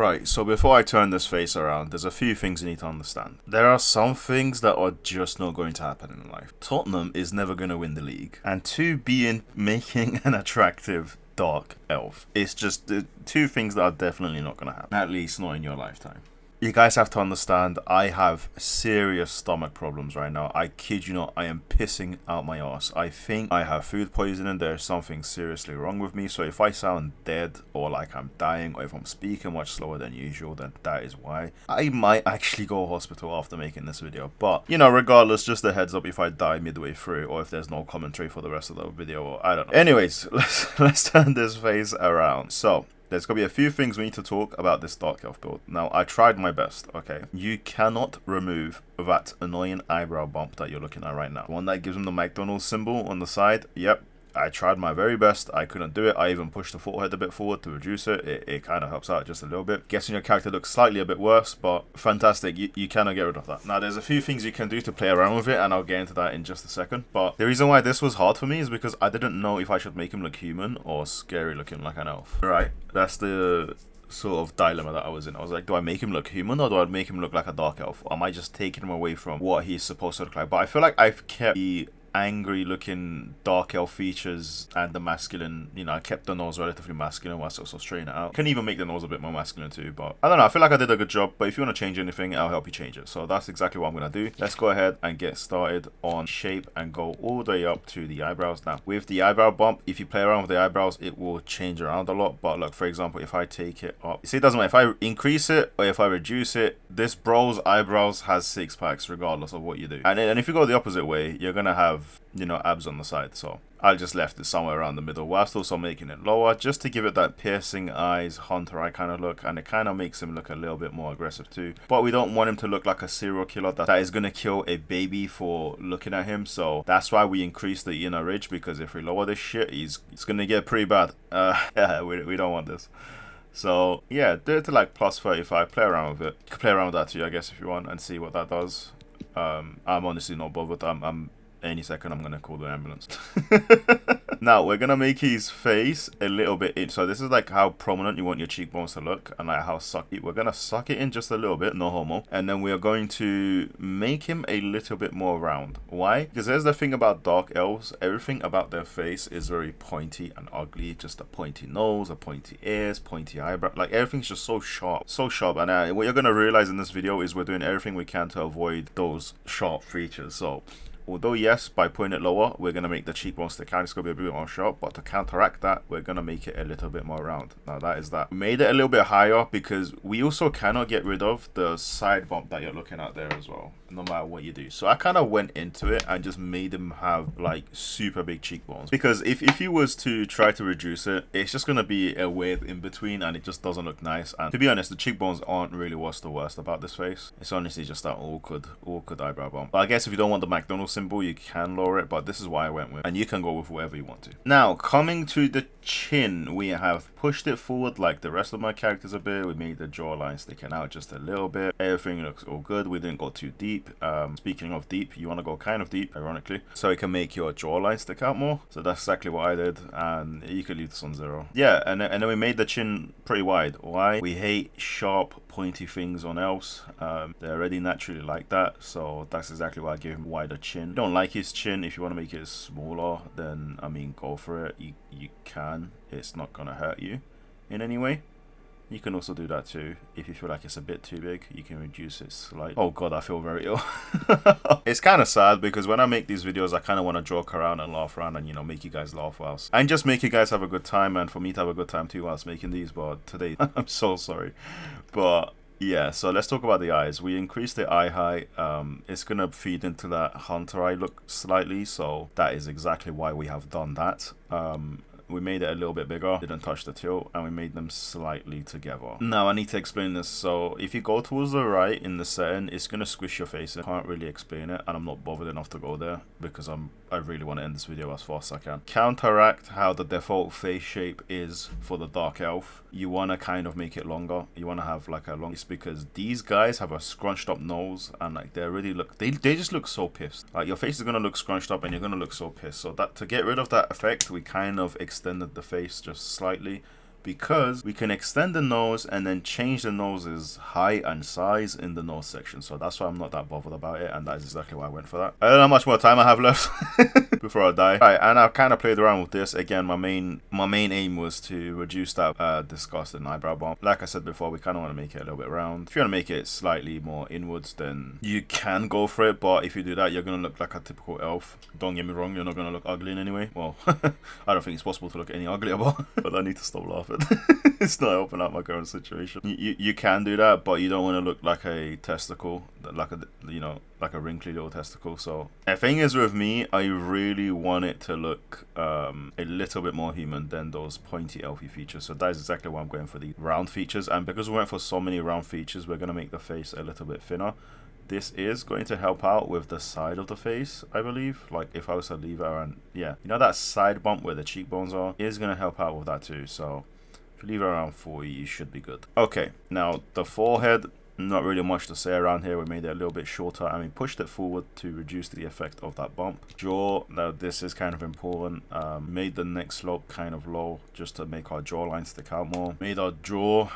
Right, so before I turn this face around, there's a few things you need to understand. There are some things that are just not going to happen in life. Tottenham is never going to win the league. And making an attractive dark elf, it's just the two things that are definitely not going to happen. At least not in your lifetime. You guys have to understand, I have serious stomach problems right now. I kid you not, I am pissing out my ass. I think I have food poisoning. There's something seriously wrong with me. So if I sound dead or like I'm dying or if I'm speaking much slower than usual, then that is why. I might actually go to hospital after making this video. But, you know, regardless, just a heads up if I die midway through or if there's no commentary for the rest of the video, or I don't know. Anyways, let's turn this face around. So there's going to be a few things we need to talk about this Dark Elf build. Now, I tried my best, okay? You cannot remove that annoying eyebrow bump that you're looking at right now. The one that gives him the McDonald's symbol on the side. Yep, I tried my very best. I couldn't do it. I even pushed the forehead a bit forward to reduce it. It kind of helps out just a little bit. Guessing your character looks slightly a bit worse, but fantastic. You cannot get rid of that. Now, there's a few things you can do to play around with it, and I'll get into that in just a second. But the reason why this was hard for me is because I didn't know if I should make him look human or scary looking like an elf. Right, that's the sort of dilemma that I was in. I was like, do I make him look human or do I make him look like a dark elf? Or am I just taking him away from what he's supposed to look like? But I feel like I've kept the angry looking dark elf features and the masculine, you know, I kept the nose relatively masculine whilst also straighten it out. Can even make the nose a bit more masculine too, but I don't know, I feel like I did a good job. But if you want to change anything, I'll help you change it. So that's exactly what I'm going to do. Let's go ahead and get started on shape and go all the way up to the eyebrows. Now with the eyebrow bump, if you play around with the eyebrows, it will change around a lot. But look, for example, if I take it up, you see, it doesn't matter if I increase it or if I reduce it, this bro's eyebrows has 6 packs regardless of what you do. And if you go the opposite way, you're gonna have, you know, abs on the side. So I just left it somewhere around the middle whilst also making it lower, just to give it that piercing eyes, hunter eye kind of look, and it kind of makes him look a little bit more aggressive too. But we don't want him to look like a serial killer that is going to kill a baby for looking at him. So that's why we increase the inner ridge, because if we lower this shit, it's going to get pretty bad. Yeah, we don't want this. So yeah, do it to like plus 35, play around with it. You can play around with that too, I guess, if you want, and see what that does. I'm honestly not bothered. I'm any second I'm gonna call the ambulance. Now we're gonna make his face a little bit in. So this is like how prominent you want your cheekbones to look, and like how sucky. We're gonna suck it in just a little bit, no homo. And then we are going to make him a little bit more round. Why? Because there's the thing about dark elves, everything about their face is very pointy and ugly. Just a pointy nose, a pointy ears, pointy eyebrow, like everything's just so sharp. And what you're gonna realize in this video is we're doing everything we can to avoid those sharp features. So although yes, by putting it lower, we're going to make the cheekbones stick out. It's going to be a bit more sharp, but to counteract that, we're going to make it a little bit more round. Now that is that. We made it a little bit higher because we also cannot get rid of the side bump that you're looking at there as well, no matter what you do. So I kind of went into it and just made him have like super big cheekbones, because if you was to try to reduce it, it's just going to be a weird in between and it just doesn't look nice. And to be honest, the cheekbones aren't really what's the worst about this face. It's honestly just that awkward eyebrow bump. But I guess if you don't want the McDonald's symbol, you can lower it, but this is what I went with, and you can go with whatever you want to. Now coming to the chin, we have pushed it forward like the rest of my characters a bit. We made the jawline sticking out just a little bit. Everything looks all good. We didn't go too deep. Speaking of deep, you want to go kind of deep, ironically, so it can make your jawline stick out more. So that's exactly what I did, and you could leave this on 0. Yeah, and then we made the chin pretty wide. Why? We hate sharp pointy things on elves. They're already naturally like that, so that's exactly why I gave him a wider chin. Don't like his chin. If you want to make it smaller, then I mean, go for it. You can. It's not gonna hurt you in any way. You can also do that too. If you feel like it's a bit too big, you can reduce it slightly. Oh god, I feel very ill. It's kind of sad because when I make these videos, I kind of want to joke around and laugh around and, you know, make you guys laugh whilst, and just make you guys have a good time, and for me to have a good time too whilst making these. But today, I'm so sorry. But yeah, so let's talk about the eyes. We increased the eye height. It's gonna feed into that hunter eye look slightly, so that is exactly why we have done that. We made it a little bit bigger, didn't touch the tilt, and we made them slightly together. Now I need to explain this. So if you go towards the right in the setting, it's gonna squish your face. I can't really explain it, and I'm not bothered enough to go there because I really want to end this video as fast as I can. Counteract how the default face shape is for the dark elf. You want to kind of make it longer. You want to have like a long, because these guys have a scrunched up nose, and like they really look, they just look so pissed. Like your face is gonna look scrunched up and you're gonna look so pissed. So that, to get rid of that effect, we kind of extended the face just slightly because we can extend the nose and then change the nose's height and size in the nose section. So that's why I'm not that bothered about it, and that is exactly why I went for that. I don't know how much more time I have left before I die. Alright, and I've kind of played around with this. Again, my main aim was to reduce that disgusting eyebrow bump. Like I said before, we kind of want to make it a little bit round. If you want to make it slightly more inwards, then you can go for it, but if you do that, you're going to look like a typical elf. Don't get me wrong, you're not going to look ugly in any way. Well, I don't think it's possible to look any uglier, but I need to stop laughing. It's not helping out my current situation. You can do that, but you don't want to look like a testicle, like a wrinkly little testicle. So the thing is with me, I really want it to look a little bit more human than those pointy elfy features. So that is exactly why I'm going for the round features. And because we went for so many round features, we're going to make the face a little bit thinner. This is going to help out with the side of the face, I believe. Like if I was to leave it around, yeah, you know that side bump where the cheekbones are, is going to help out with that too. So if you leave it around 40, you should be good. Okay, now the forehead, not really much to say around here. We made it a little bit shorter and we pushed it forward to reduce the effect of that bump. Jaw, now this is kind of important. Made the neck slope kind of low just to make our jawline stick out more. Made our jaw,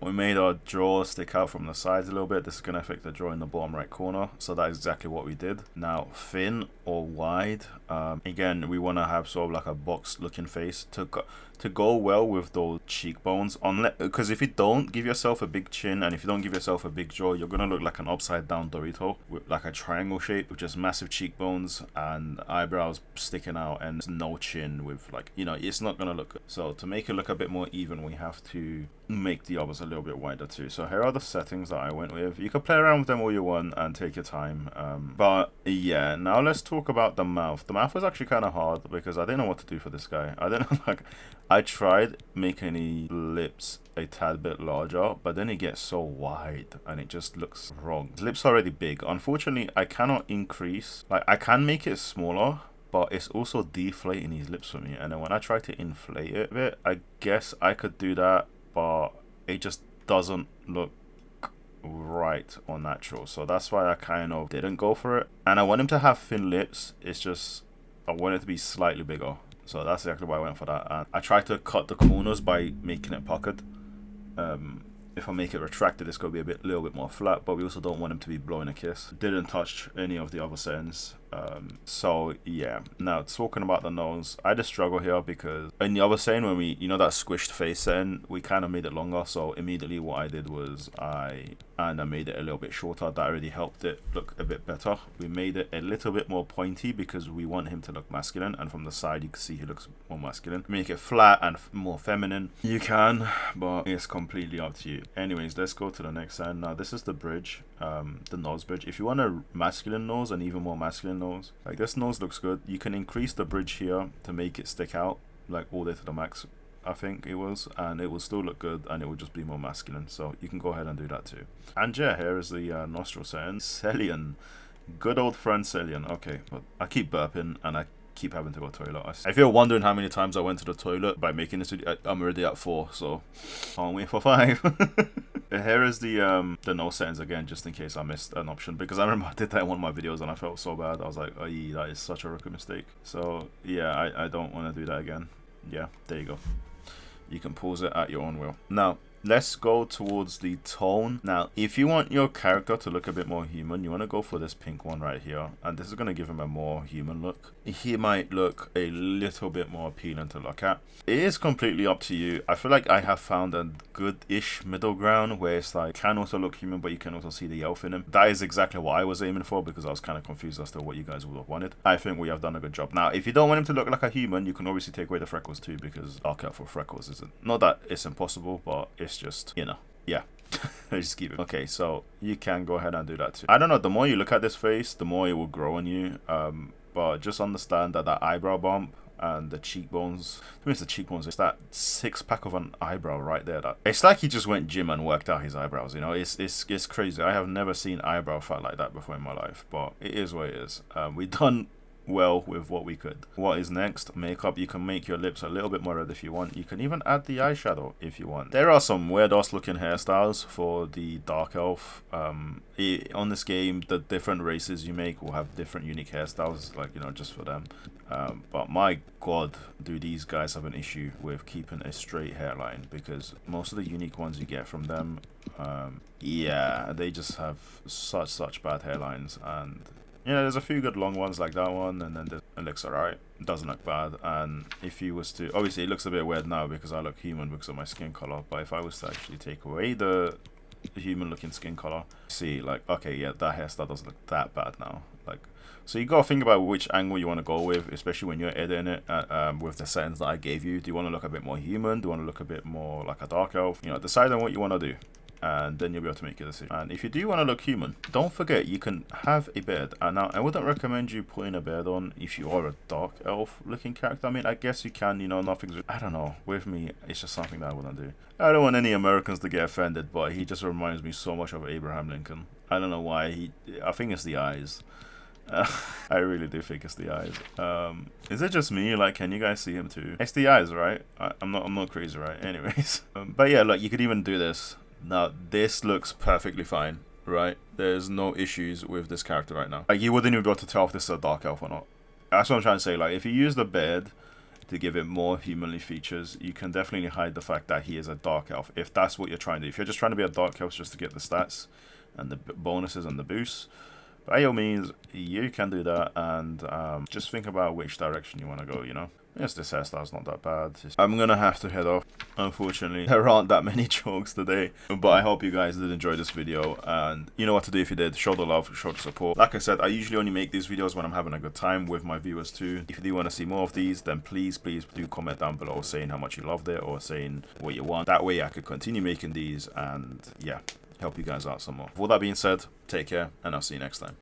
we made our jaw stick out from the sides a little bit. This is going to affect the jaw in the bottom right corner. So that is exactly what we did. Now thin or wide, again, we want to have sort of like a box looking face to go well with those cheekbones, because if you don't give yourself a big chin and if you don't give yourself a big jaw, you're gonna look like an upside down Dorito with like a triangle shape with just massive cheekbones and eyebrows sticking out and no chin with, like, you know, it's not gonna look good. So to make it look a bit more even, we have to make the others a little bit wider too. So here are the settings that I went with. You can play around with them all you want and take your time, but yeah, now let's talk about the mouth. The mouth was actually kind of hard because I didn't know what to do for this guy. I didn't know, like, I tried making the lips a tad bit larger, but then it gets so wide and it just looks wrong. His lips are already big. Unfortunately, I cannot increase, like I can make it smaller, but it's also deflating his lips for me. And then when I try to inflate it a bit, I guess I could do that, but it just doesn't look right or natural. So that's why I kind of didn't go for it. And I want him to have thin lips. It's just I want it to be slightly bigger. So that's exactly why I went for that. And I tried to cut the corners by making it puckered. If I make it retracted, it's going to be a little bit more flat, but we also don't want him to be blowing a kiss. Didn't touch any of the other settings. So yeah, now talking about the nose, I just struggle here because in the other setting, when we, you know, that squished face setting, we kind of made it longer. So immediately what I did was I made it a little bit shorter. That already helped it look a bit better. We made it a little bit more pointy because we want him to look masculine, and from the side you can see he looks more masculine. Make it flat and more feminine, you can, but it's completely up to you. Anyways, let's go to the next side. Now this is the bridge, the nose bridge. If you want a masculine nose and even more masculine nose, like this nose looks good, you can increase the bridge here to make it stick out like all the way to the max, I think it was, and it will still look good and it will just be more masculine. So you can go ahead and do that too. And yeah, here is the nostril setting. Celian, good old friend Celian. Okay, but I keep burping and I keep having to go to the toilet. If you're wondering how many times I went to the toilet by making this video, I'm already at 4, so can't wait for 5. Here is the nose settings again, just in case I missed an option, because I remember I did that in one of my videos and I felt so bad. I was like, oh, that is such a rookie mistake. So yeah, I don't want to do that again. Yeah, there you go. You can pause it at your own will. Now let's go towards the tone. Now, if you want your character to look a bit more human, you want to go for this pink one right here. And this is going to give him a more human look. He might look a little bit more appealing to look at. It is completely up to you. I feel like I have found a good-ish middle ground where it's like, can also look human, but you can also see the elf in him. That is exactly what I was aiming for because I was kind of confused as to what you guys would have wanted. I think we have done a good job. Now, if you don't want him to look like a human, you can obviously take away the freckles too, because dark elf for freckles isn't. Not that it's impossible, but it's just, you know, yeah. Just keep it. Okay, so you can go ahead and do that too. I don't know, the more you look at this face, the more it will grow on you. But just understand that that eyebrow bump and the cheekbones, I mean, it's the cheekbones, it's that 6-pack of an eyebrow right there. That it's like he just went gym and worked out his eyebrows, you know. It's crazy. I have never seen eyebrow fat like that before in my life, but it is what it is. We done well with what we could. What is next? Makeup. You can make your lips a little bit more red if you want. You can even add the eyeshadow if you want. There are some weird ass looking hairstyles for the dark elf. On this game, the different races you make will have different unique hairstyles, like, you know, just for them. But my god, do these guys have an issue with keeping a straight hairline, because most of the unique ones you get from them, yeah, they just have such bad hairlines. And yeah, there's a few good long ones like that one, and then it looks alright. It doesn't look bad. And if you was to, obviously it looks a bit weird now because I look human because of my skin color, but if I was to actually take away the human looking skin color, see, like, okay, yeah, that hairstyle doesn't look that bad now. Like, so you gotta think about which angle you want to go with, especially when you're editing it with the settings that I gave you. Do you want to look a bit more human? Do you want to look a bit more like a dark elf? You know, decide on what you want to do, and then you'll be able to make your decision. And if you do want to look human, don't forget you can have a beard. And now I wouldn't recommend you putting a beard on if you are a dark elf looking character. I mean, I guess you can, you know, nothing's, I don't know, with me it's just something that I wouldn't do. I don't want any Americans to get offended, but he just reminds me so much of Abraham Lincoln. I don't know why. I think it's the eyes. I really do think it's the eyes. Is it just me? Like, can you guys see him too? It's the eyes, right? I'm not crazy, right? Anyways, but yeah, like, you could even do this. Now, this looks perfectly fine, right? There's no issues with this character right now. Like, you wouldn't even be able to tell if this is a dark elf or not. That's what I'm trying to say. Like, if you use the beard to give it more humanly features, you can definitely hide the fact that he is a dark elf, if that's what you're trying to do. If you're just trying to be a dark elf just to get the stats and the bonuses and the boosts, by all means, you can do that. And just think about which direction you want to go, you know? Yes, this hairstyle's not that bad. I'm gonna have to head off. Unfortunately, there aren't that many jokes today. But I hope you guys did enjoy this video. And you know what to do if you did. Show the love, show the support. Like I said, I usually only make these videos when I'm having a good time with my viewers too. If you do want to see more of these, then please do comment down below saying how much you loved it or saying what you want. That way I could continue making these and, yeah, help you guys out some more. With all that being said, take care and I'll see you next time.